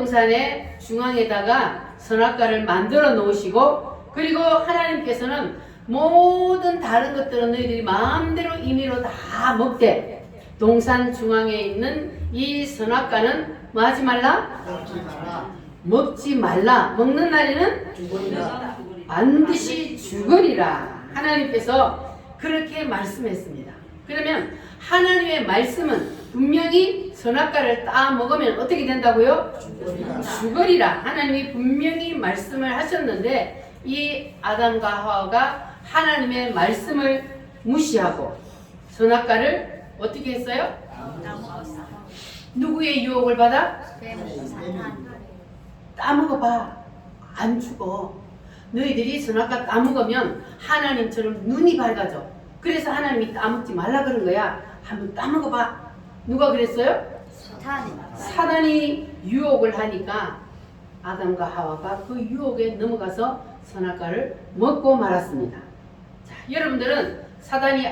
동산의 중앙에다가 선악과를 만들어 놓으시고, 그리고 하나님께서는 모든 다른 것들은 너희들이 마음대로 임의로 다 먹되 동산 중앙에 있는 이 선악과는 뭐 하지 말라? 먹지 말라. 먹는 날에는 반드시 죽으리라. 하나님께서 그렇게 말씀했습니다. 그러면 하나님의 말씀은 분명히 선악과를 따 먹으면 어떻게 된다고요? 죽으리라. 하나님이 분명히 말씀을 하셨는데 이 아담과 하와가 하나님의 말씀을 무시하고 선악과를 어떻게 했어요? 누구의 유혹을 받아? 따먹어봐. 안 죽어. 너희들이 선악과 따먹으면 하나님처럼 눈이 밝아져. 그래서 하나님이 따먹지 말라 그런 거야. 한번 따먹어봐. 누가 그랬어요? 사단이 유혹을 하니까 아담과 하와가 그 유혹에 넘어가서 선악과를 먹고 말았습니다. 자, 여러분들은 사단이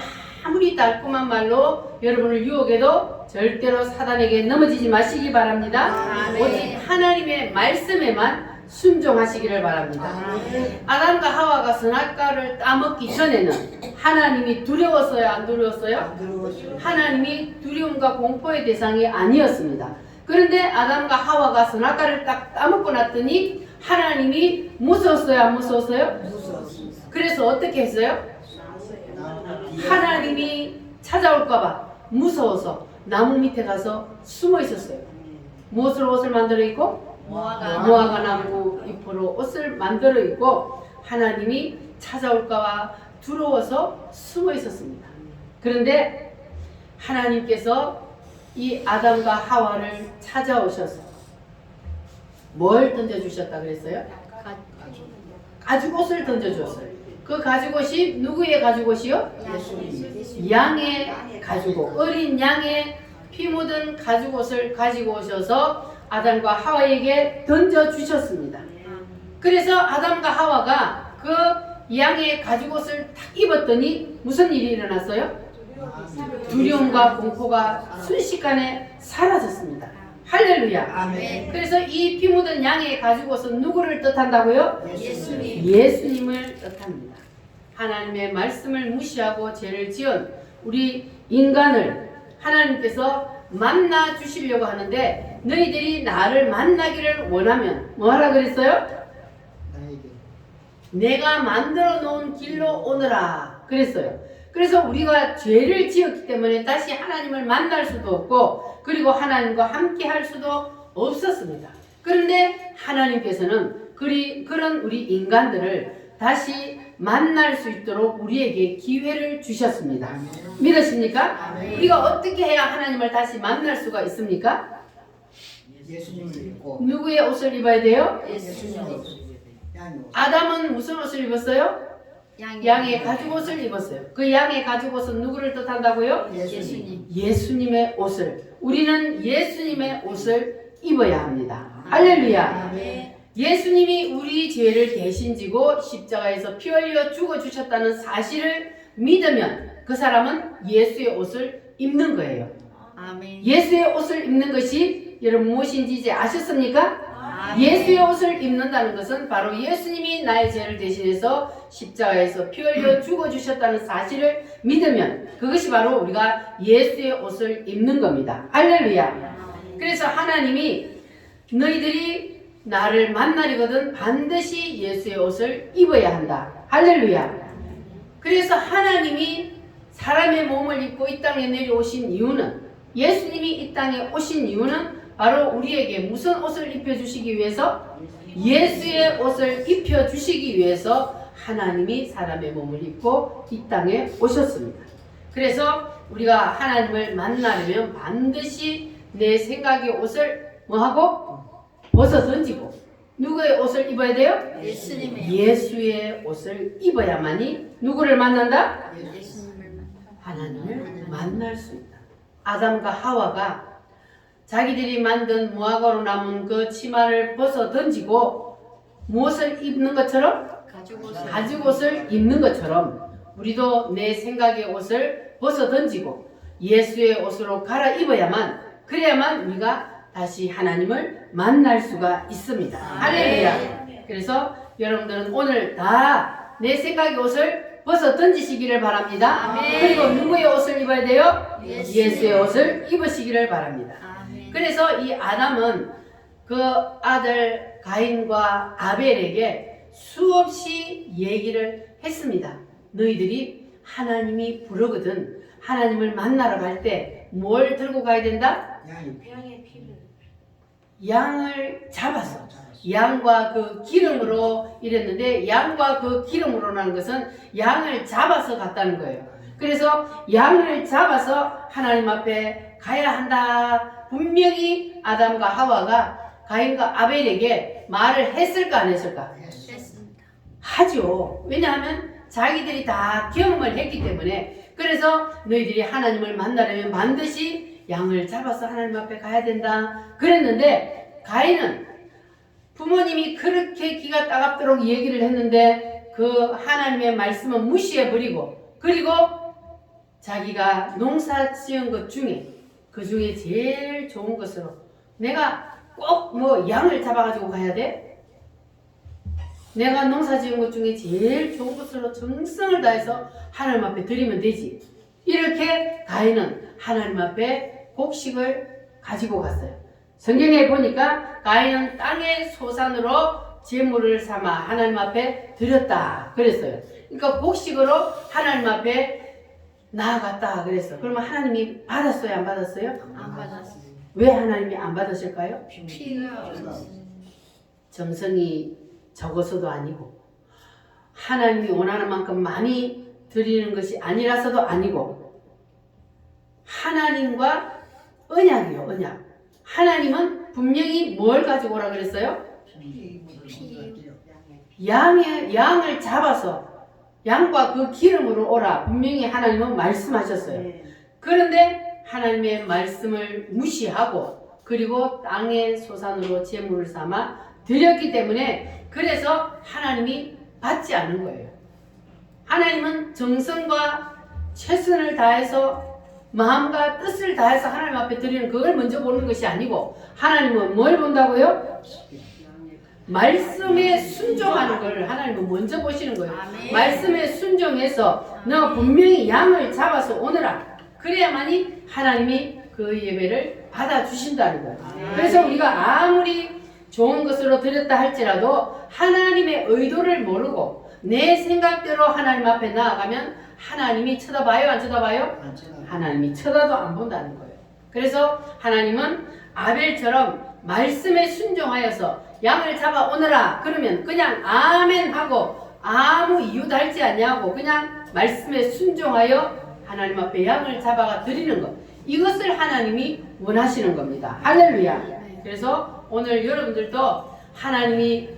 아무리 달콤한 말로 여러분을 유혹해도 절대로 사단에게 넘어지지 마시기 바랍니다. 오직 하나님의 말씀에만 순종하시기를 바랍니다. 아담과 하와가 선악과를 따먹기 전에는 하나님이 두려웠어요? 안 두려웠어요? 하나님이 두려움과 공포의 대상이 아니었습니다. 그런데 아담과 하와가 선악과를 딱 따먹고 났더니 하나님이 무서웠어요? 안 무서웠어요? 그래서 어떻게 했어요? 하나님이 찾아올까봐 무서워서 나무 밑에 가서 숨어 있었어요. 무엇으로 옷을 만들어 입고? 무화과 나무 잎으로 옷을 만들어 입고 하나님이 찾아올까봐 두려워서 숨어 있었습니다. 그런데 하나님께서 이 아담과 하와를 찾아오셔서 뭘 던져주셨다 그랬어요? 가죽옷을 던져주었어요. 그 가죽옷이 누구의 가죽옷이요? 양의 가죽옷. 어린 양의 피 묻은 가죽옷을 가지고 오셔서 아담과 하와에게 던져주셨습니다. 그래서 아담과 하와가 그 양의 가죽옷을 탁 입었더니 무슨 일이 일어났어요? 두려움과 공포가 순식간에 사라졌습니다. 할렐루야. 아멘. 그래서 이 피 묻은 양의 가죽옷은 누구를 뜻한다고요? 예수님을 뜻합니다. 하나님의 말씀을 무시하고 죄를 지은 우리 인간을 하나님께서 만나 주시려고 하는데 너희들이 나를 만나기를 원하면 뭐하라 그랬어요? 내가 만들어 놓은 길로 오너라 그랬어요. 그래서 우리가 죄를 지었기 때문에 다시 하나님을 만날 수도 없고 그리고 하나님과 함께 할 수도 없었습니다. 그런데 하나님께서는 그런 우리 인간들을 다시 만날 수 있도록 우리에게 기회를 주셨습니다. 믿으십니까? 우리가 어떻게 해야 하나님을 다시 만날 수가 있습니까? 예수님을 입고 누구의 옷을 입어야 돼요? 예수님을 아담은 무슨 옷을 입었어요? 양의 가죽옷을 입었어요. 그 양의 가죽옷은 누구를 뜻한다고요? 예수님의 옷을. 우리는 예수님의 옷을 입어야 합니다. 할렐루야. 예수님이 우리 죄를 대신 지고 십자가에서 피 흘려 죽어주셨다는 사실을 믿으면 그 사람은 예수의 옷을 입는 거예요. 예수의 옷을 입는 것이 여러분 무엇인지 이제 아셨습니까? 예수의 옷을 입는다는 것은 바로 예수님이 나의 죄를 대신해서 십자가에서 피 흘려 죽어주셨다는 사실을 믿으면 그것이 바로 우리가 예수의 옷을 입는 겁니다. 할렐루야. 그래서 하나님이 너희들이 나를 만나려거든 반드시 예수의 옷을 입어야 한다. 할렐루야. 그래서 하나님이 사람의 몸을 입고 이 땅에 내려오신 이유는 예수님이 이 땅에 오신 이유는 바로 우리에게 무슨 옷을 입혀주시기 위해서? 예수의 옷을 입혀주시기 위해서 하나님이 사람의 몸을 입고 이 땅에 오셨습니다. 그래서 우리가 하나님을 만나려면 반드시 내 생각의 옷을 뭐하고? 벗어 던지고 누구의 옷을 입어야 돼요? 예수의 옷을 입어야만이 누구를 만난다? 하나님을 만날 수 있다. 아담과 하와가 자기들이 만든 무화과로 남은 그 치마를 벗어 던지고 무엇을 입는 것처럼? 가죽옷을 입는 것처럼 우리도 내 생각의 옷을 벗어 던지고 예수의 옷으로 갈아입어야만 그래야만 우리가 다시 하나님을 만날 수가 있습니다. 할렐루야. 그래서 여러분들은 오늘 다 내 생각의 옷을 벗어 던지시기를 바랍니다. 그리고 누구의 옷을 입어야 돼요? 예수의 옷을 입으시기를 바랍니다. 그래서 이 아담은 그 아들 가인과 아벨에게 수없이 얘기를 했습니다. 너희들이 하나님이 부르거든 하나님을 만나러 갈 때 뭘 들고 가야 된다? 양을 잡아서 양과 그 기름으로 이랬는데 양과 그 기름으로라는 것은 양을 잡아서 갔다는 거예요. 그래서 양을 잡아서 하나님 앞에 가야 한다. 분명히 아담과 하와가 가인과 아벨에게 말을 했을까 안 했을까? 하죠. 왜냐하면 자기들이 다 경험을 했기 때문에. 그래서 너희들이 하나님을 만나려면 반드시 양을 잡아서 하나님 앞에 가야 된다 그랬는데, 가인은 부모님이 그렇게 기가 따갑도록 얘기를 했는데 그 하나님의 말씀은 무시해버리고, 그리고 자기가 농사 지은 것 중에 그 중에 제일 좋은 것으로 내가 꼭 뭐 양을 잡아가지고 가야 돼? 내가 농사 지은 것 중에 제일 좋은 것으로 정성을 다해서 하나님 앞에 드리면 되지. 이렇게 가인은 하나님 앞에 곡식을 가지고 갔어요. 성경에 보니까 가인은 땅의 소산으로 제물을 삼아 하나님 앞에 드렸다 그랬어요. 그러니까 곡식으로 하나님 앞에 나아갔다 그랬어. 그러면 하나님이 받았어요, 안 받았어요? 안 받았어요. 왜 하나님이 안 받으실까요? 피가 정성이 적어서도 아니고 하나님이 원하는 만큼 많이 드리는 것이 아니라서도 아니고, 하나님과 언약이요, 언약. 하나님은 분명히 뭘 가지고 오라 그랬어요? 양을 잡아서 양과 그 기름으로 오라 분명히 하나님은 말씀하셨어요. 그런데 하나님의 말씀을 무시하고 그리고 땅의 소산으로 제물을 삼아 드렸기 때문에, 그래서 하나님이 받지 않는 거예요. 하나님은 정성과 최선을 다해서 마음과 뜻을 다해서 하나님 앞에 드리는 그걸 먼저 보는 것이 아니고, 하나님은 뭘 본다고요? 말씀에 순종하는 걸 하나님은 먼저 보시는 거예요. 말씀에 순종해서 너 분명히 양을 잡아서 오너라. 그래야만이 하나님이 그 예배를 받아주신다는 거예요. 그래서 우리가 아무리 좋은 것으로 드렸다 할지라도 하나님의 의도를 모르고 내 생각대로 하나님 앞에 나아가면 하나님이 쳐다봐요, 안 쳐다봐요? 하나님이 쳐다도 안 본다는 거예요. 그래서 하나님은 아벨처럼 말씀에 순종하여서 양을 잡아 오너라 그러면 그냥 아멘 하고 아무 이유 달지 않냐고 그냥 말씀에 순종하여 하나님 앞에 양을 잡아가 드리는 것, 이것을 하나님이 원하시는 겁니다. 할렐루야. 그래서 오늘 여러분들도 하나님이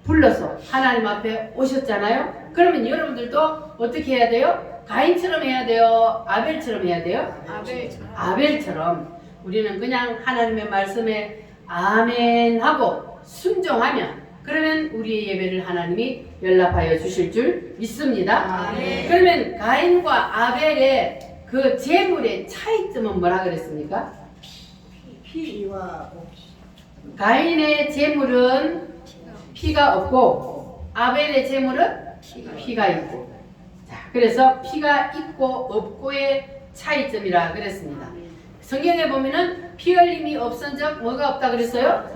불러서 하나님 앞에 오셨잖아요. 그러면 여러분들도 어떻게 해야 돼요? 가인처럼 해야 돼요? 아벨처럼 해야 돼요? 아벨처럼. 우리는 그냥 하나님의 말씀에 아멘 하고 순종하면, 그러면 우리의 예배를 하나님이 연락하여 주실 줄 믿습니다. 아멘. 그러면 가인과 아벨의 그 제물의 차이점은 뭐라 그랬습니까? 피와 가인의 제물은 피가 없고 아벨의 제물은 피가 있고. 자, 그래서 피가 있고 없고의 차이점이라 그랬습니다. 성경에 보면은 피 흘림이 없은 적 뭐가 없다 그랬어요?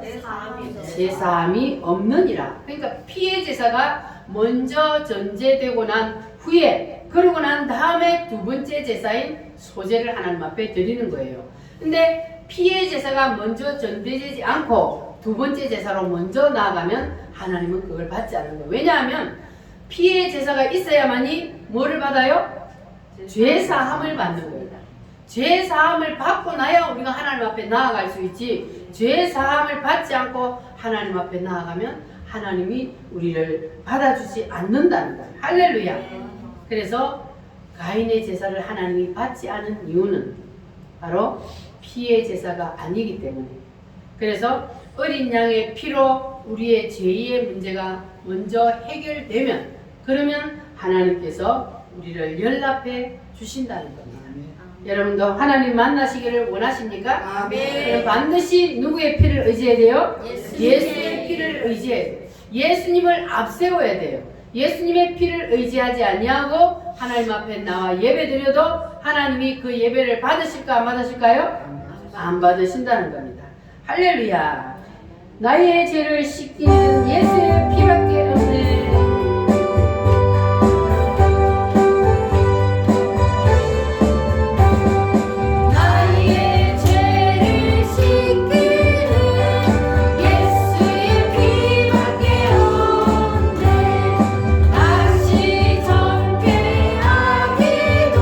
제사함이 없느니라. 그러니까 피의 제사가 먼저 전제되고 난 후에, 그러고 난 다음에 두 번째 제사인 소제를 하나님 앞에 드리는 거예요. 근데 피의 제사가 먼저 전되지 않고 두 번째 제사로 먼저 나아가면 하나님은 그걸 받지 않는 거예요. 왜냐하면 피의 제사가 있어야만이 뭐를 받아요? 죄사함을 받는 거예요. 죄사함을 받고 나야 우리가 하나님 앞에 나아갈 수 있지, 죄사함을 받지 않고 하나님 앞에 나아가면 하나님이 우리를 받아주지 않는다는 거예요. 할렐루야. 그래서 가인의 제사를 하나님이 받지 않은 이유는 바로 피의 제사가 아니기 때문에. 그래서 어린 양의 피로 우리의 죄의 문제가 먼저 해결되면, 그러면 하나님께서 우리를 연락해 주신다는 겁니다. 여러분도 하나님 만나시기를 원하십니까? 아멘. 그럼 반드시 누구의 피를 의지해야 돼요? 예수님의 예수의 피를 의지해야 돼요. 예수님을 앞세워야 돼요. 예수님의 피를 의지하지 아니하고 하나님 앞에 나와 예배드려도 하나님이 그 예배를 받으실까 안 받으실까요? 안 받으신다는 겁니다. 할렐루야. 나의 죄를 씻기는 예수의 피밖에 없네. 나의 죄를 씻기는 예수의 피밖에 없네. 다시 정죄하기도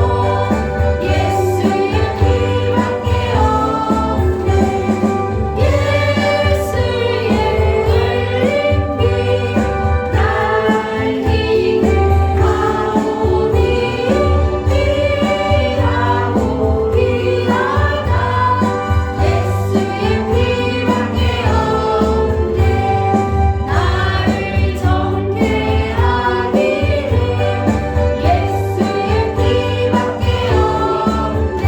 예수의 피밖에 없네. 예수의 흘린 피 날 이게 하오니 피하고 피하다 예수의 피밖에 없네. 나를 정죄하기는 예수의 피밖에 없네.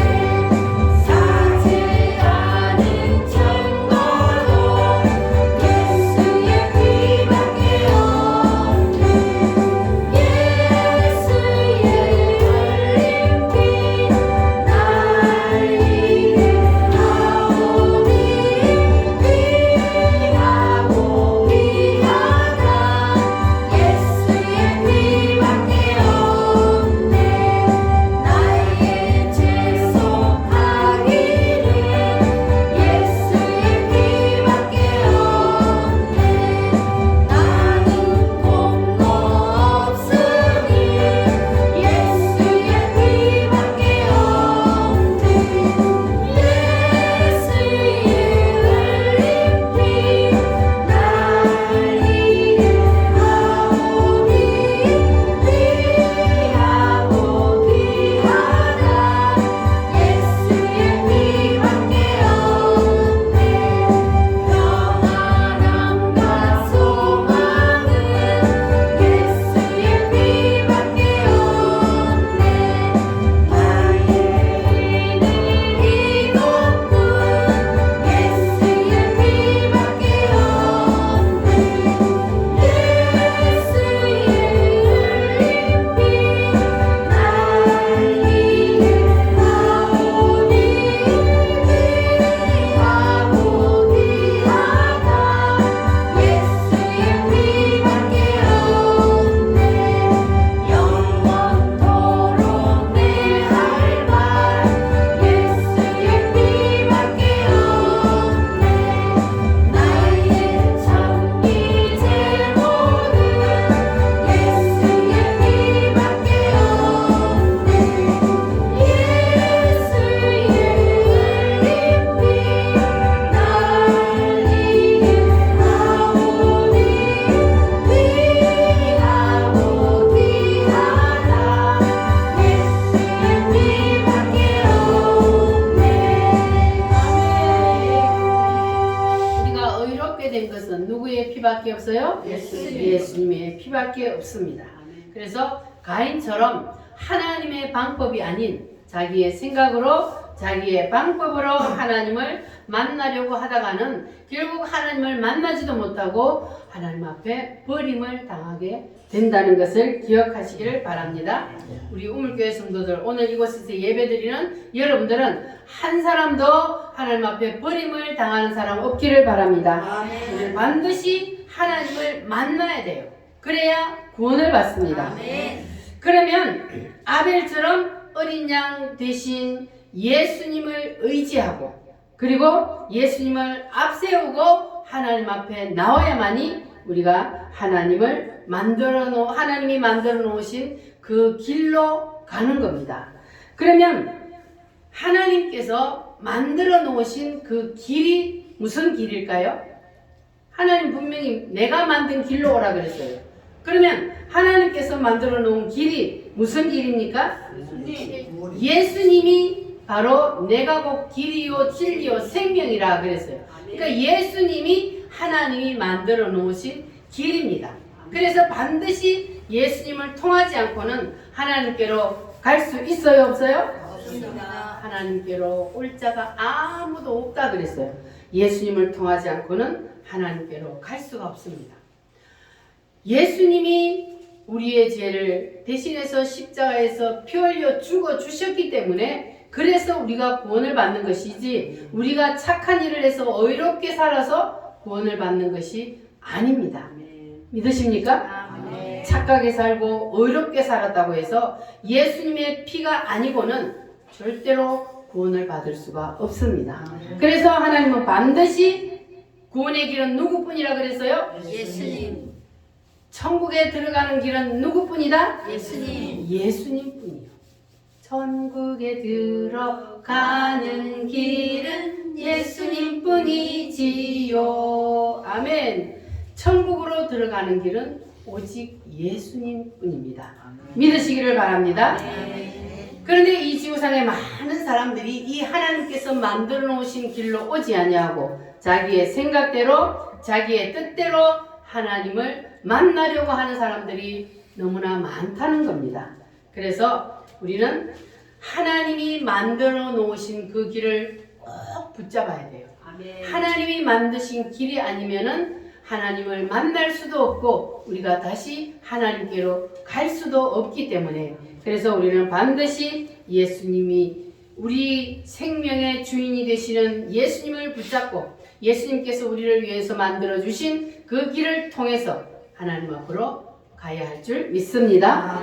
사죄하는 증거도 예수의 피밖에 없네. 예수의 흘린 피 날 이게 하오니 피하고 피하다 예수의 피밖에 없네. 나의 죄 속하기는 예수의 피밖에 없네. 나는 공로 없으니 예수의 피밖에 없네. 예수의 흘린 피 날 이게 하오니 피하고 피하다 예수의 피밖에 없네. 평안함과 소망은 예수의 피밖에 없네. 나의 힘을 이롭군 예수의 피밖에 없네. 예수의 흘린 피 날 이게 하오니 피하고 피하다 예수의 피밖에 없네. 영원토록 내 할 말 예수의 피밖에 없네. 나의 참기 제목은 예수의 피밖에 없네. 예수의 흘린 피 날 이게 하오니 피하고 피하다 예수의 피밖에 없네. 아멘. 우리가 의롭게 된 것은 누구의 피밖에 없어요? 예수님의 피밖에 없습니다. 그래서 가인처럼 하나님의 방법이 아닌 자기의 생각으로 자기의 방법으로 하나님을 만나려고 하다가는 결국 하나님을 만나지도 못하고 하나님 앞에 버림을 당하게 된다는 것을 기억하시기를 바랍니다. 우리 우물교회 성도들 오늘 이곳에서 예배드리는 여러분들은 한 사람도 하나님 앞에 버림을 당하는 사람 없기를 바랍니다. 우리는 반드시 하나님을 만나야 돼요. 그래야 구원을 받습니다. 그러면 아벨처럼 어린 양 대신 예수님을 의지하고 그리고 예수님을 앞세우고 하나님 앞에 나와야만이 우리가 하나님이 만들어 놓으신 그 길로 가는 겁니다. 그러면 하나님께서 만들어 놓으신 그 길이 무슨 길일까요? 하나님 분명히 내가 만든 길로 오라 그랬어요. 그러면 하나님께서 만들어 놓은 길이 무슨 길입니까? 예수님이 바로 내가 곧 길이요 진리요 생명이라 그랬어요. 그러니까 예수님이 하나님이 만들어 놓으신 길입니다. 그래서 반드시 예수님을 통하지 않고는 하나님께로 갈 수 있어요, 없어요? 없습니다. 하나님께로 올 자가 아무도 없다 그랬어요. 예수님을 통하지 않고는 하나님께로 갈 수가 없습니다. 예수님이 우리의 죄를 대신해서 십자가에서 피 흘려 죽어 주셨기 때문에 그래서 우리가 구원을 받는 것이지 우리가 착한 일을 해서 의롭게 살아서 구원을 받는 것이 아닙니다. 믿으십니까? 착하게 살고 의롭게 살았다고 해서 예수님의 피가 아니고는 절대로 구원을 받을 수가 없습니다. 그래서 하나님은 반드시 구원의 길은 누구뿐이라 그랬어요? 예수님. 천국에 들어가는 길은 누구뿐이다? 예수님. 예수님뿐이요. 천국에 들어가는 길은 예수님뿐이지요. 아멘. 천국으로 들어가는 길은 오직 예수님뿐입니다. 믿으시기를 바랍니다. 그런데 이 지구상에 많은 사람들이 이 하나님께서 만들어 놓으신 길로 오지 아니하고 자기의 생각대로 자기의 뜻대로 하나님을 만나려고 하는 사람들이 너무나 많다는 겁니다. 그래서 우리는 하나님이 만들어 놓으신 그 길을 꼭 붙잡아야 돼요. 하나님이 만드신 길이 아니면은 하나님을 만날 수도 없고 우리가 다시 하나님께로 갈 수도 없기 때문에 그래서 우리는 반드시 예수님이 우리 생명의 주인이 되시는 예수님을 붙잡고 예수님께서 우리를 위해서 만들어 주신 그 길을 통해서 하나님 앞으로 가야 할 줄 믿습니다.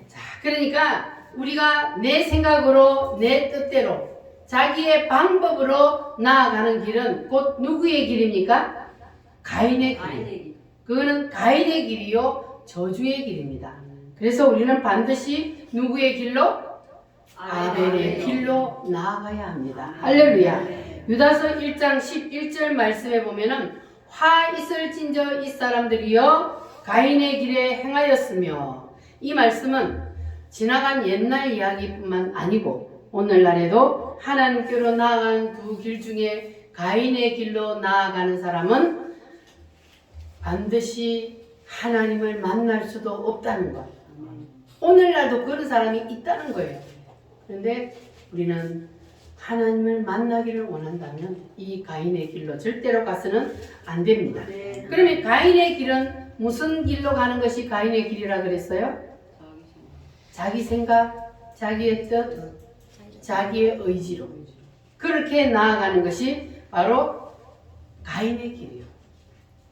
자, 그러니까 우리가 내 생각으로 내 뜻대로 자기의 방법으로 나아가는 길은 곧 누구의 길입니까? 가인의 길. 그거는 가인의 길이요 저주의 길입니다. 그래서 우리는 반드시 누구의 길로? 아벨의 길로 나아가야 합니다. 할렐루야. 유다서 1장 11절 말씀에 보면은 화 있을진저 이 사람들이여 가인의 길에 행하였으며 이 말씀은 지나간 옛날 이야기뿐만 아니고 오늘날에도 하나님께로 나아가는 두 길 중에 가인의 길로 나아가는 사람은 반드시 하나님을 만날 수도 없다는 것. 오늘날도 그런 사람이 있다는 거예요. 그런데 우리는 하나님을 만나기를 원한다면 이 가인의 길로 절대로 가서는 안 됩니다. 그러면 가인의 길은 무슨 길로 가는 것이 가인의 길이라 그랬어요? 자기 생각, 자기의 뜻, 자기의 의지로 그렇게 나아가는 것이 바로 가인의 길이에요.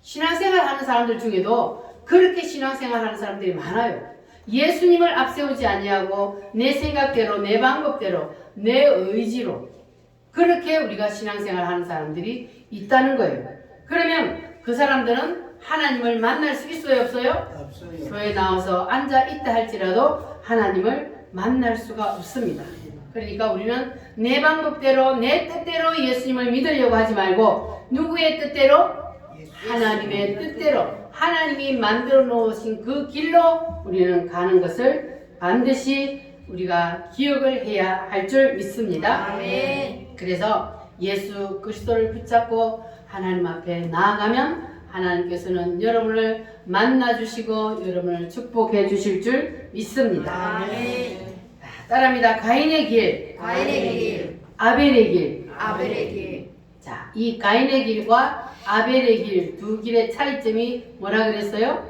신앙생활 하는 사람들 중에도 그렇게 신앙생활 하는 사람들이 많아요. 예수님을 앞세우지 아니하고 내 생각대로 내 방법대로 내 의지로 그렇게 우리가 신앙생활 하는 사람들이 있다는 거예요. 그러면 그 사람들은 하나님을 만날 수 있어요 없어요? 없어요. 교회에 나와서 앉아 있다 할지라도 하나님을 만날 수가 없습니다. 그러니까 우리는 내 방법대로 내 뜻대로 예수님을 믿으려고 하지 말고 누구의 뜻대로? 하나님의 뜻대로 하나님이 만들어 놓으신 그 길로 우리는 가는 것을 반드시 우리가 기억을 해야 할 줄 믿습니다. 아멘. 그래서 예수 그리스도를 붙잡고 하나님 앞에 나아가면 하나님께서는 여러분을 만나 주시고 여러분을 축복해 주실 줄 믿습니다. 아멘. 따라합니다. 가인의 길, 가인의 길, 아벨의 길. 아벨의 길. 자, 이 가인의 길과 아벨의 길 두 길의 차이점이 뭐라 그랬어요?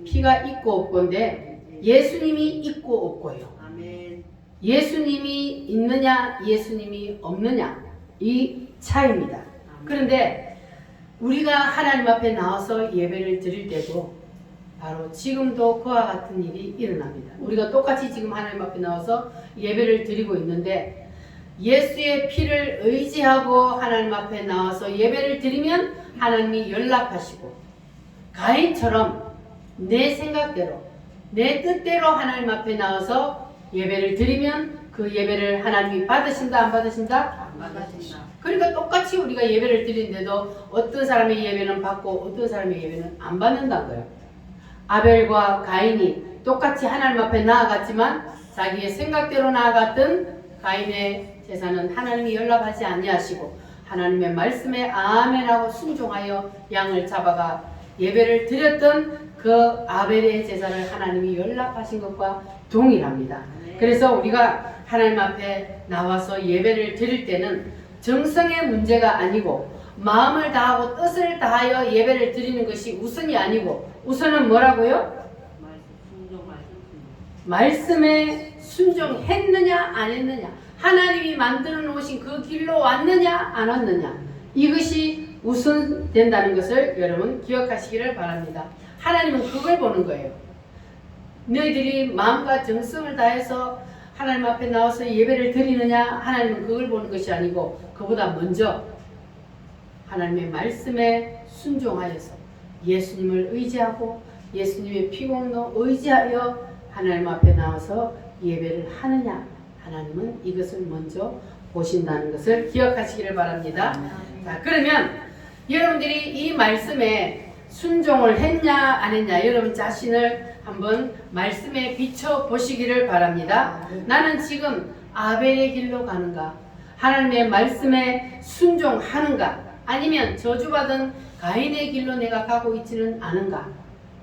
피가 있고 없고인데 예수님이 있고 없고요. 아멘. 예수님이 있느냐 예수님이 없느냐 이 차이입니다. 그런데 우리가 하나님 앞에 나와서 예배를 드릴 때도 바로 지금도 그와 같은 일이 일어납니다. 우리가 똑같이 지금 하나님 앞에 나와서 예배를 드리고 있는데 예수의 피를 의지하고 하나님 앞에 나와서 예배를 드리면 하나님이 연락하시고 가인처럼 내 생각대로 내 뜻대로 하나님 앞에 나와서 예배를 드리면 그 예배를 하나님이 받으신다 안 받으신다? 안 받으신다. 그러니까 똑같이 우리가 예배를 드리는데도 어떤 사람의 예배는 받고 어떤 사람의 예배는 안 받는다는 거예요. 아벨과 가인이 똑같이 하나님 앞에 나아갔지만 자기의 생각대로 나아갔던 가인의 제사는 하나님이 연락하지 아니하시고 하나님의 말씀에 아멘하고 순종하여 양을 잡아가 예배를 드렸던 그 아벨의 제사를 하나님이 연락하신 것과 동일합니다. 그래서 우리가 하나님 앞에 나와서 예배를 드릴 때는 정성의 문제가 아니고 마음을 다하고 뜻을 다하여 예배를 드리는 것이 우선이 아니고 우선은 뭐라고요? 말씀에 순종했느냐 안 했느냐, 하나님이 만들어 놓으신 그 길로 왔느냐 안 왔느냐, 이것이 우선된다는 것을 여러분 기억하시기를 바랍니다. 하나님은 그걸 보는 거예요. 너희들이 마음과 정성을 다해서 하나님 앞에 나와서 예배를 드리느냐, 하나님은 그걸 보는 것이 아니고 그보다 먼저 하나님의 말씀에 순종하여서 예수님을 의지하고 예수님의 피공로 의지하여 하나님 앞에 나와서 예배를 하느냐, 하나님은 이것을 먼저 보신다는 것을 기억하시기를 바랍니다. 자, 그러면 여러분들이 이 말씀에 순종을 했냐 안 했냐, 여러분 자신을 한번 말씀에 비춰 보시기를 바랍니다. 나는 지금 아벨의 길로 가는가, 하나님의 말씀에 순종하는가, 아니면 저주받은 가인의 길로 내가 가고 있지는 않은가,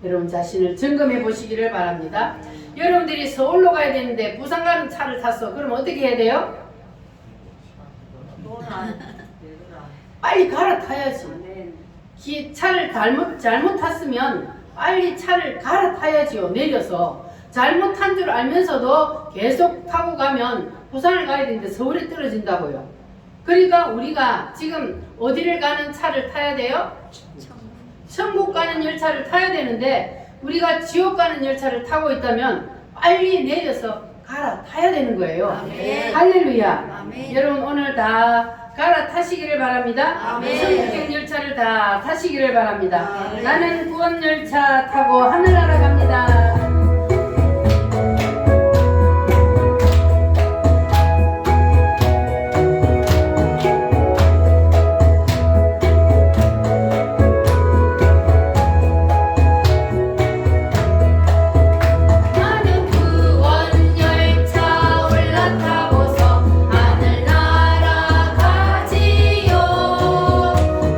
여러분 자신을 점검해 보시기를 바랍니다. 여러분들이 서울로 가야 되는데 부산 가는 차를 탔어. 그럼 어떻게 해야 돼요? 빨리 갈아타야지. 차를 잘못 탔으면 빨리 차를 갈아타야지요. 내려서. 잘못한 줄 알면서도 계속 타고 가면 부산을 가야 되는데 서울에 떨어진다고요. 그러니까 우리가 지금 어디를 가는 차를 타야 돼요? 천국 가는 열차를 타야 되는데 우리가 지옥 가는 열차를 타고 있다면 빨리 내려서 갈아타야 되는 거예요. 아멘. 할렐루야. 아멘. 여러분 오늘 다 갈아타시기를 바랍니다. 아멘. 천국행 열차를 다 타시기를 바랍니다. 아멘. 나는 구원 열차 타고 하늘나라 갑니다. 나는 구원 열차 올라타고서 하늘나라 가지요.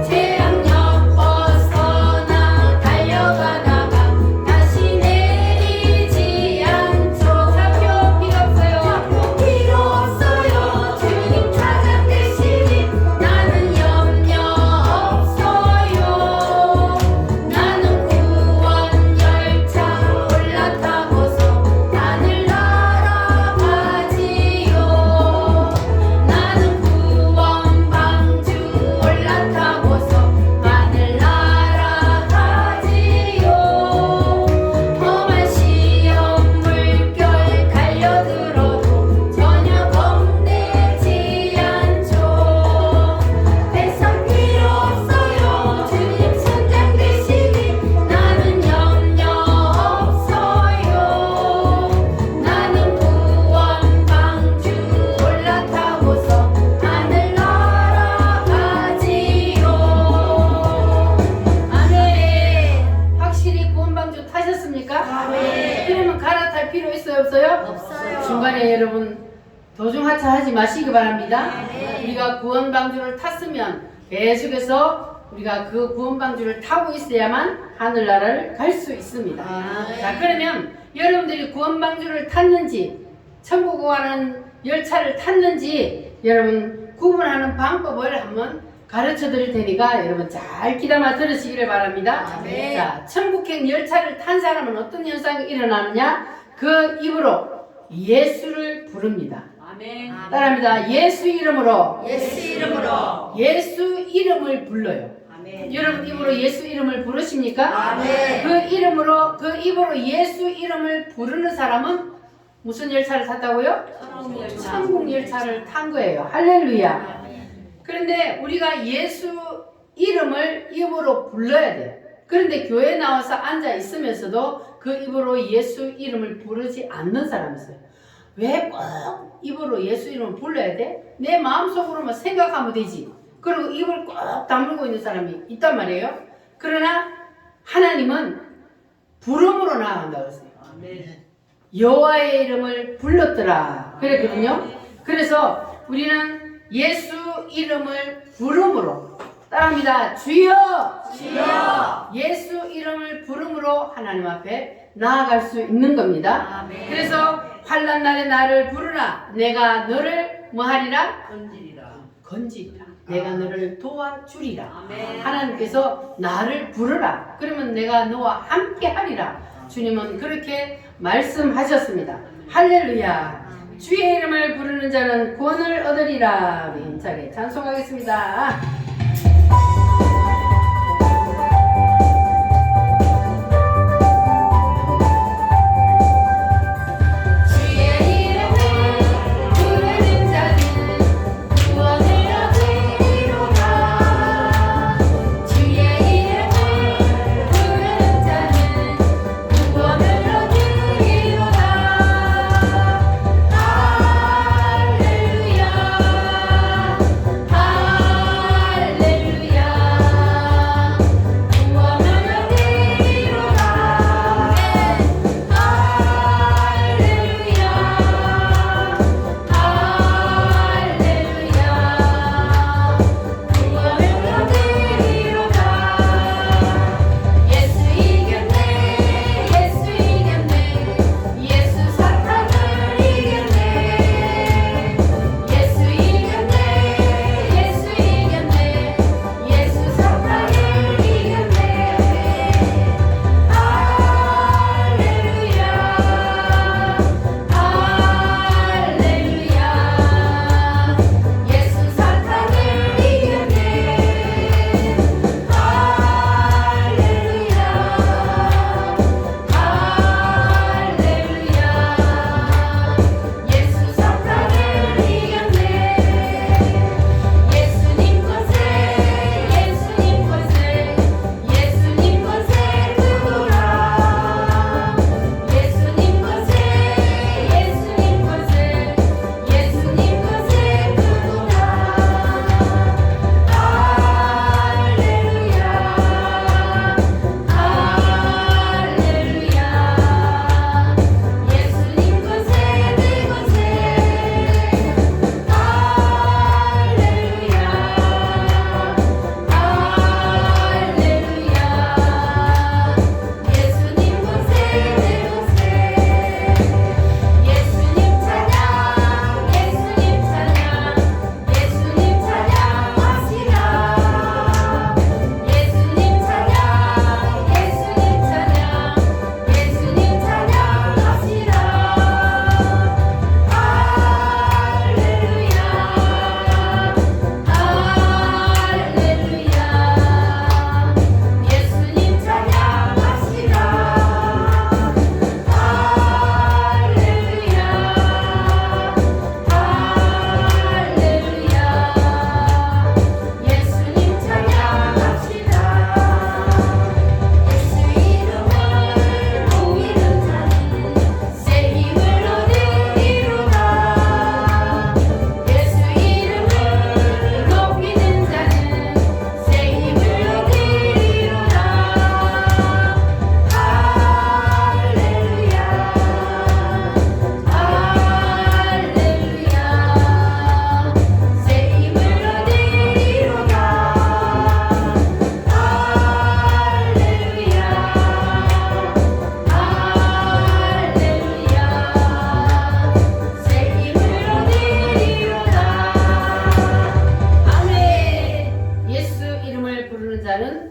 태양역 벗어나 달려가다가 다시 내리지 않죠. 잡혀 필요 없어요. 잡혀 필요 없어요. 주님 차장 되시니 나는 염려 없어요. 나는 구원 열차 올라타고서 하늘나라 가지요. 나는 구원 방주 올라타고서 하늘나라 가지요. 험한 시험 물결 달려들어도 전혀 겁내지 않죠. 배상 필요 없어요. 주님 선장 되시니 나는 염려 없어요. 나는 구원 방주 올라타고서 하늘나라 가지요. 아멘. 확실히 구원방주 타셨습니까? 아멘. 그러면 갈아탈 필요 있어요 없어요? 없어요. 중간에 여러분 도중하차 하지 마시기 바랍니다. 네. 우리가 구원방주를 탔으면 계속해서 우리가 그 구원방주를 타고 있어야만 하늘나라를 갈 수 있습니다. 네. 자, 그러면 여러분들이 구원방주를 탔는지 천국으로 가는 열차를 탔는지 여러분 구분하는 방법을 한번 가르쳐 드릴 테니까 여러분 잘 귀담아 들으시기를 바랍니다. 네. 자, 천국행 열차를 탄 사람은 어떤 현상이 일어나느냐? 그 입으로 예수를 부릅니다. 아멘. 따라합니다. 예수 이름으로 예수 이름으로. 예수 이름을 불러요. 아멘. 여러분 입으로 예수 이름을 부르십니까? 아멘. 그 이름으로 그 입으로 예수 이름을 부르는 사람은 무슨 열차를 탔다고요? 천국 열차. 천국 열차를 탄 거예요. 할렐루야. 그런데 우리가 예수 이름을 입으로 불러야 돼요. 그런데 교회에 나와서 앉아 있으면서도 그 입으로 예수 이름을 부르지 않는 사람이 있어요. 왜 꼭 입으로 예수 이름을 불러야 돼? 내 마음속으로만 생각하면 되지. 그리고 입을 꼭 다물고 있는 사람이 있단 말이에요. 그러나 하나님은 부름으로 나아간다고 했어요. 아멘. 여호와의 이름을 불렀더라 그랬거든요. 그래서 우리는 예수 이름을 부름으로 따라합니다. 주여. 주여. 예수 이름을 부름으로 하나님 앞에 나아갈 수 있는 겁니다. 아멘. 그래서 환난 날에 나를 부르라. 내가 너를 뭐하리라? 건지리라. 내가 너를 도와주리라. 아멘. 하나님께서 나를 부르라. 그러면 내가 너와 함께 하리라. 주님은 그렇게 말씀하셨습니다. 할렐루야. 주의 이름을 부르는 자는 구원을 얻으리라. 우리 힘차게 찬송하겠습니다.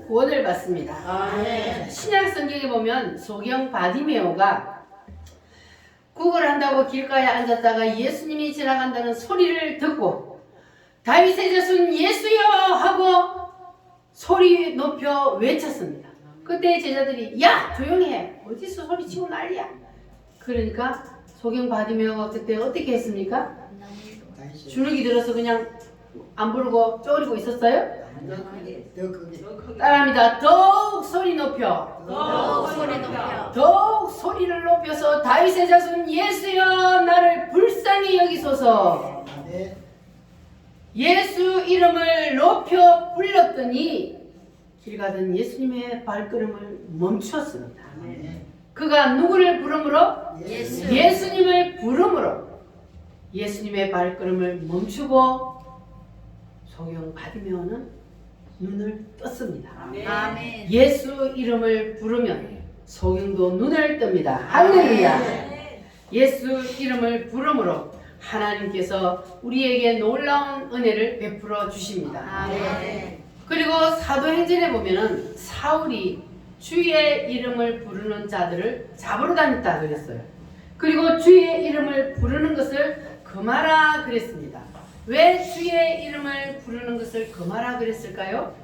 구원을 받습니다. 신약 성경에 보면 소경 바디메오가 구걸 한다고 길가에 앉았다가 예수님이 지나간다는 소리를 듣고 다윗의 자손 예수여 하고 소리 높여 외쳤습니다. 그때 제자들이 야 조용히 해, 어디서 소리치고 난리야. 그러니까 소경 바디메오가 그때 어떻게 했습니까? 주눅이 들어서 그냥 안 부르고 쪼그리고 있었어요? 따라합니다. 더욱 소리 높여. 더욱 소리를 높여서 다윗의 자손 예수여 나를 불쌍히 여기소서. 예수 이름을 높여 불렀더니 길 가던 예수님의 발걸음을 멈추었습니다. 그가 누구를 부름으로? 예수님을 부름으로 예수님의 발걸음을 멈추고 소경 바디메오는 눈을 떴습니다. 아멘. 예수 이름을 부르면 소경도 눈을 뜹니다. 할렐루야. 예수 이름을 부름으로 하나님께서 우리에게 놀라운 은혜를 베풀어 주십니다. 아멘. 그리고 사도행전에 보면은 사울이 주의 이름을 부르는 자들을 잡으러 다녔다 그랬어요. 그리고 주의 이름을 부르는 것을 금하라 그랬습니다. 왜 주의 이름을 부르는 것을 금하라 그랬을까요?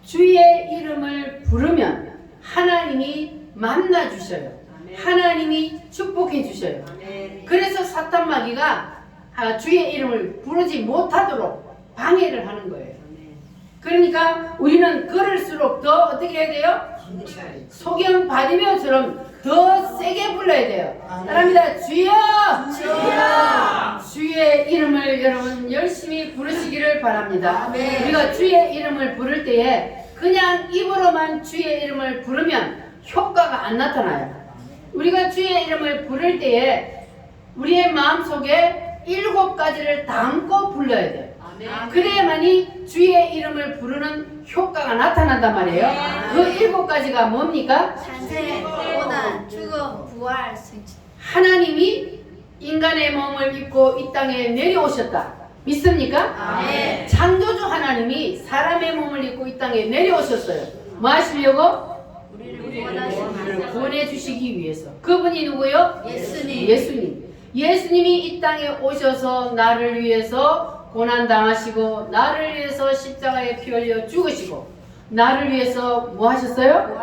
주의 이름을 부르면 하나님이 만나 주셔요. 하나님이 축복해 주셔요. 그래서 사탄 마귀가 주의 이름을 부르지 못하도록 방해를 하는 거예요. 그러니까 우리는 걸을수록 더 어떻게 해야 돼요? 소경 바디메오처럼 더 세게 불러야 돼요. 따라합니다. 주여! 주여! 주의 이름을 여러분 열심히 부르시기를 바랍니다. 아멘. 우리가 주의 이름을 부를 때에 그냥 입으로만 주의 이름을 부르면 효과가 안 나타나요. 우리가 주의 이름을 부를 때에 우리의 마음속에 7가지를 담고 불러야 돼요. 그래야만이 주의 이름을 부르는 효과가 나타난단 말이에요. 그 7가지가 뭡니까? 탄생, 고난, 죽음, 부활, 승천. 하나님이 인간의 몸을 입고 이 땅에 내려오셨다. 믿습니까? 아멘. 창조주 하나님이 사람의 몸을 입고 이 땅에 내려오셨어요. 뭐 하시려고? 우리를 구원해 주시기 위해서. 그분이 누구요? 예수님. 예수님이 이 땅에 오셔서 나를 위해서 고난당하시고 나를 위해서 십자가에 피 흘려 죽으시고 나를 위해서 뭐 하셨어요?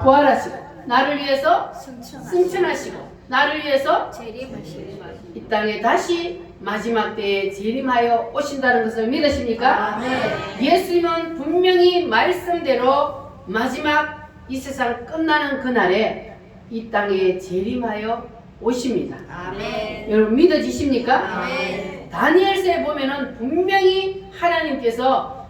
부활하시고 나를 위해서 승천하시고 나를 위해서 재림하시고 이 땅에 다시 마지막 때에 재림하여 오신다는 것을 믿으십니까? 아멘. 예수님은 분명히 말씀대로 마지막 이 세상 끝나는 그날에 이 땅에 재림하여 오십니다. 아멘. 여러분 믿어지십니까? 아멘. 다니엘서에 보면은 분명히 하나님께서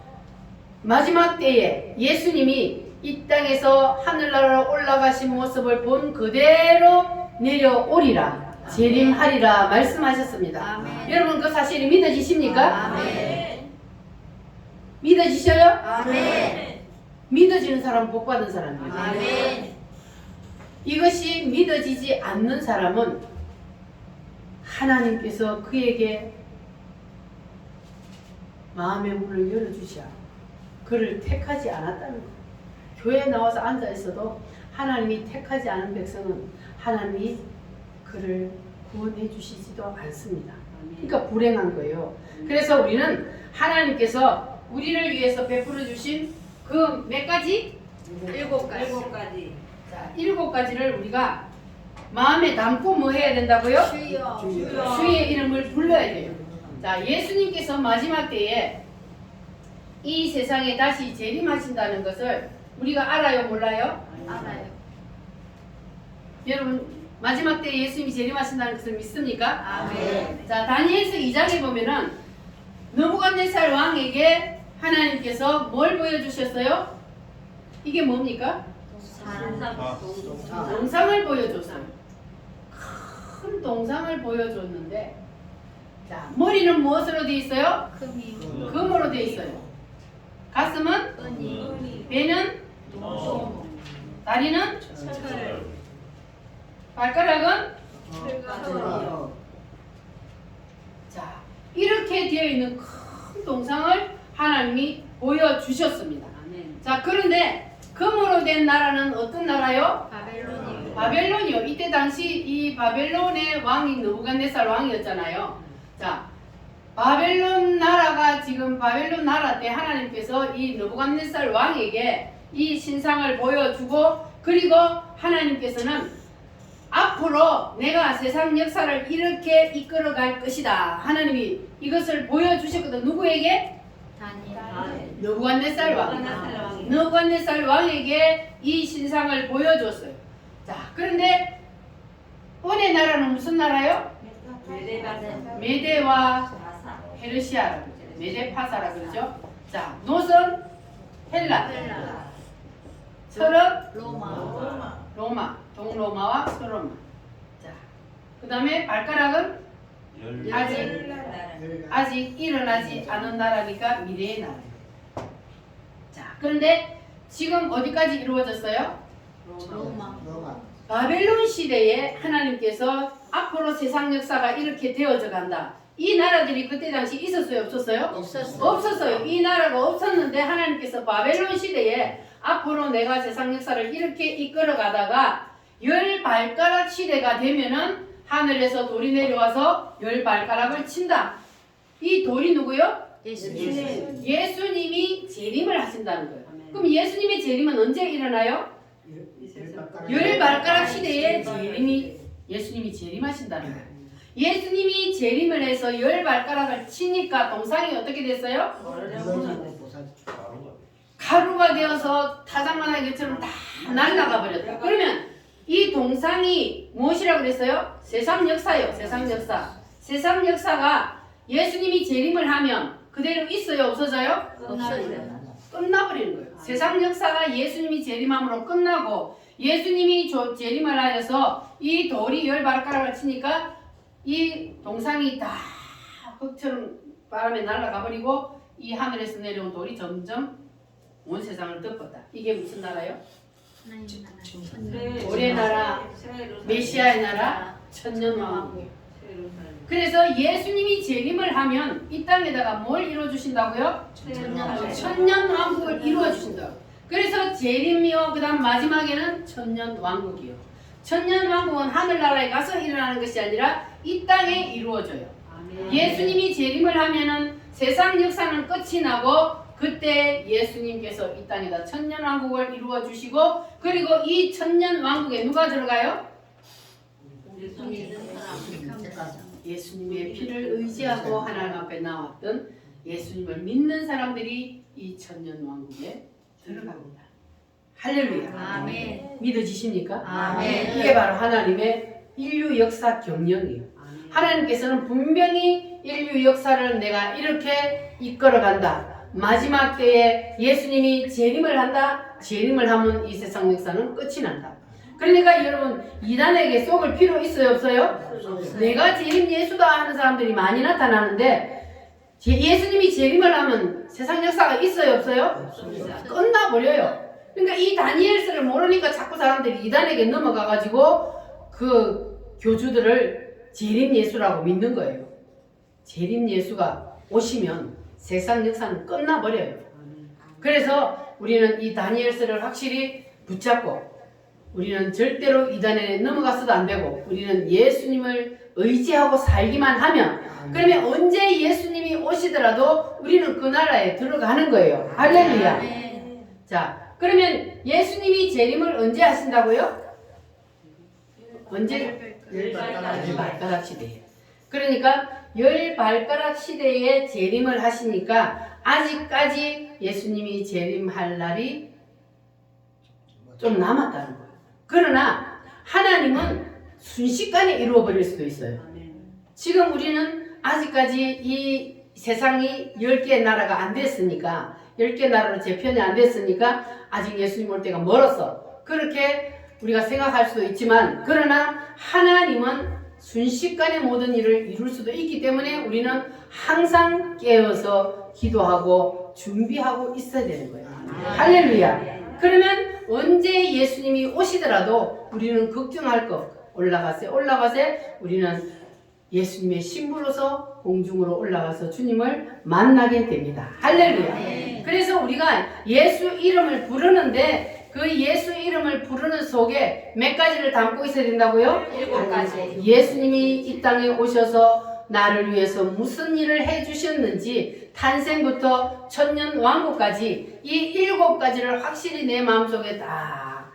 마지막 때에 예수님이 이 땅에서 하늘나라로 올라가신 모습을 본 그대로 내려오리라 재림하리라 말씀하셨습니다. 아멘. 여러분 그 사실이 믿어지십니까? 아멘. 믿어지셔요? 아멘. 믿어지는 사람은 복받은 사람이에요. 아멘. 이것이 믿어지지 않는 사람은 하나님께서 그에게 마음의 문을 열어주셔 그를 택하지 않았다는 거예요. 교회에 나와서 앉아있어도 하나님이 택하지 않은 백성은 하나님이 그를 구원해 주시지도 않습니다. 그러니까 불행한 거예요. 그래서 우리는 하나님께서 우리를 위해서 베풀어 주신 그 몇 가지? 7가지. 자, 7가지를 우리가 마음에 담고 뭐 해야 된다고요? 주여. 주의 이름을 불러야 돼요. 자, 예수님께서 마지막 때에 이 세상에 다시 재림하신다는 것을 우리가 알아요, 몰라요? 알아요. 여러분, 마지막 때에 예수님이 재림하신다는 것을 믿습니까? 아멘. 자, 다니엘서 2장에 보면은 느부갓네살 왕에게 하나님께서 뭘 보여주셨어요? 이게 뭡니까? 동상을 보여줬어요. 큰 동상을 보여줬는데, 자, 머리는 무엇으로 되어 있어요? 금이요. 금으로 되어 있어요. 가슴은? 은이. 배는? 동. 다리는? 철. 발가락은? 철. 자, 이렇게 되어 있는 큰 동상을 하나님이 보여주셨습니다. 자, 그런데 금으로 된 나라는 어떤 나라요? 바벨론이요. 바벨론이요. 이때 당시 이 바벨론의 왕이 느부갓네살 왕이었잖아요. 자, 바벨론 나라가 지금 바벨론 나라 때 하나님께서 이 느부갓네살 왕에게 이 신상을 보여주고 그리고 하나님께서는 앞으로 내가 세상 역사를 이렇게 이끌어갈 것이다. 하나님이 이것을 보여주셨거든. 누구에게? 다니엘. 느부갓네살 왕. 느부갓네살 왕에게 이 신상을 보여줬어요. 자, 그런데 은의 나라는 무슨 나라요? 메데와 페르시아라고 그러죠. 메데파사라 그러죠. 자, 노선 헬라, 서른 로마, 동로마와 서로마. 자, 그 다음에 발가락은 아직 일어나지 않은 나라니까 미래의 나라. 자, 그런데 지금 어디까지 이루어졌어요? 로마. 바벨론 시대에 하나님께서 앞으로 세상 역사가 이렇게 되어져 간다. 이 나라들이 그때 당시 있었어요? 없었어요? 없었어요. 이 나라가 없었는데 하나님께서 바벨론 시대에 앞으로 내가 세상 역사를 이렇게 이끌어 가다가 열 발가락 시대가 되면은 하늘에서 돌이 내려와서 열 발가락을 친다. 이 돌이 누구요? 예수님. 예수님이 재림을 하신다는 거예요. 그럼 예수님의 재림은 언제 일어나요? 열 발가락 시대에 예수님이 재림하신다는 거예요. 예수님이 재림을 해서 열 발가락을 치니까 동상이 어떻게 됐어요? 가루가 되어서 타작만한 것처럼 다 날아가 버렸다. 그러면 이 동상이 무엇이라고 그랬어요? 세상 역사요. 세상 역사. 세상 역사가 예수님이 재림을 하면 그대로 있어요? 없어져요? 없어져요. 끝나버리는 거예요. 세상 역사가 예수님이 재림함으로 끝나고 예수님이 재림을 하여서 이 돌이 열 발가락을 치니까 이 동상이 다 흙처럼 바람에 날아가 버리고 이 하늘에서 내려온 돌이 점점 온 세상을 덮었다. 이게 무슨 나라요? 올해 나라, 메시아의 나라, 천년왕국. 그래서 예수님이 재림을 하면 이 땅에다가 뭘 이루어주신다고요? 천년왕국을 이루어주신다. 그래서 재림이요, 그 다음 마지막에는 천년왕국이요. 천년왕국은 하늘나라에 가서 일어나는 것이 아니라 이 땅에 이루어져요. 예수님이 재림을 하면은 세상 역사는 끝이 나고 그때 예수님께서 이 땅에다 천년왕국을 이루어주시고 그리고 이 천년왕국에 누가 들어가요? 예수님의 피를 의지하고 하나님 앞에 나왔던 예수님을 믿는 사람들이 이 천년왕국에 들어갑니다. 할렐루야. 아멘. 믿어지십니까? 아멘. 이게 바로 하나님의 인류 역사 경영이에요. 하나님께서는 분명히 인류 역사를 내가 이렇게 이끌어간다. 마지막 때에 예수님이 재림을 한다. 재림을 하면 이 세상 역사는 끝이 난다. 그러니까 여러분 이단에게 속을 필요 있어요? 없어요? 내가 재림 예수다 하는 사람들이 많이 나타나는데 예수님이 재림을 하면 세상 역사가 있어요? 없어요? 끝나버려요. 그러니까 이 다니엘서를 모르니까 자꾸 사람들이 이단에게 넘어가가지고 그 교주들을 재림 예수라고 믿는 거예요. 재림 예수가 오시면 세상 역사는 끝나버려요. 그래서 우리는 이 다니엘서를 확실히 붙잡고 우리는 절대로 이단에 넘어가서도 안 되고 우리는 예수님을 의지하고 살기만 하면 그러면 언제 예수님이 오시더라도 우리는 그 나라에 들어가는 거예요. 할렐루야. 자, 그러면 예수님이 재림을 언제 하신다고요? 언제? 열 발가락 시대에. 그러니까 열 발가락 시대에 재림을 하시니까 아직까지 예수님이 재림할 날이 좀 남았다는 거예요. 그러나 하나님은 순식간에 이루어버릴 수도 있어요. 지금 우리는 아직까지 이 세상이 10개의 나라가 안 됐으니까 10개 나라로 재편이 안 됐으니까 아직 예수님 올 때가 멀었어. 그렇게 우리가 생각할 수도 있지만 그러나 하나님은 순식간에 모든 일을 이룰 수도 있기 때문에 우리는 항상 깨어서 기도하고 준비하고 있어야 되는 거예요. 할렐루야. 그러면 언제 예수님이 오시더라도 우리는 걱정할 거 올라가세 우리는 예수님의 신부로서 공중으로 올라가서 주님을 만나게 됩니다. 할렐루야. 그래서 우리가 예수 이름을 부르는데 그 예수 이름을 부르는 속에 몇 가지를 담고 있어야 된다고요? 7가지. 예수님이 이 땅에 오셔서 나를 위해서 무슨 일을 해주셨는지 탄생부터 천년왕국까지 이 7가지를 확실히 내 마음속에 다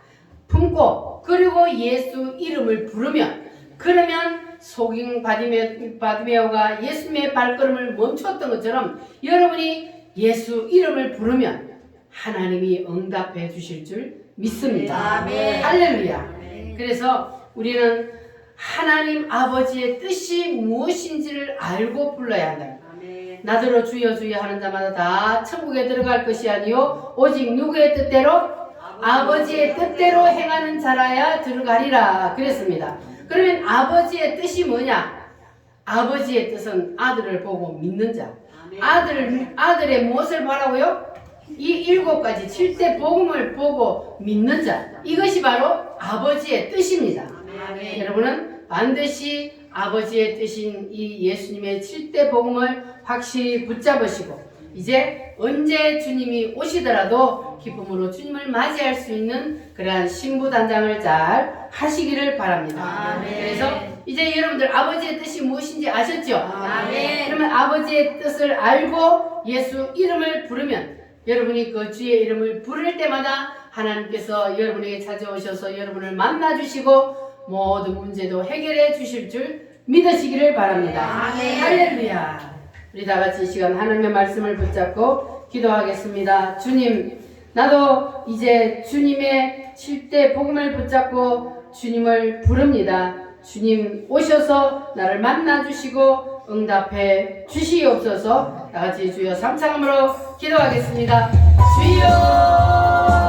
품고 그리고 예수 이름을 부르면 그러면 소경 바디메오가 예수님의 발걸음을 멈췄던 것처럼 여러분이 예수 이름을 부르면 하나님이 응답해 주실 줄 믿습니다. 아멘. 할렐루야. 아멘. 그래서 우리는 하나님 아버지의 뜻이 무엇인지를 알고 불러야 한다. 나더러 주여 주여 하는 자마다 다 천국에 들어갈 것이 아니요 오직 누구의 뜻대로? 아버지의 뜻대로 행하는 자라야 들어가리라 그랬습니다. 그러면 아버지의 뜻이 뭐냐? 아버지의 뜻은 아들을 보고 믿는 자. 아들의 무엇을 바라고요? 이 7가지 7대 복음을 보고 믿는 자, 이것이 바로 아버지의 뜻입니다. 여러분은 반드시 아버지의 뜻인 이 예수님의 7대 복음을 확실히 붙잡으시고 이제 언제 주님이 오시더라도 기쁨으로 주님을 맞이할 수 있는 그러한 신부단장을 잘 하시기를 바랍니다. 그래서 이제 여러분들 아버지의 뜻이 무엇인지 아셨죠? 그러면 아버지의 뜻을 알고 예수 이름을 부르면 여러분이 그 주의 이름을 부를 때마다 하나님께서 여러분에게 찾아오셔서 여러분을 만나주시고 모든 문제도 해결해 주실 줄 믿으시기를 바랍니다. 할렐루야. 우리 다 같이 이 시간 하나님의 말씀을 붙잡고 기도하겠습니다. 주님, 나도 이제 주님의 7대 복음을 붙잡고 주님을 부릅니다. 주님 오셔서 나를 만나주시고 응답해 주시옵소서. 다 같이 주여 삼창함으로 기도하겠습니다. 주여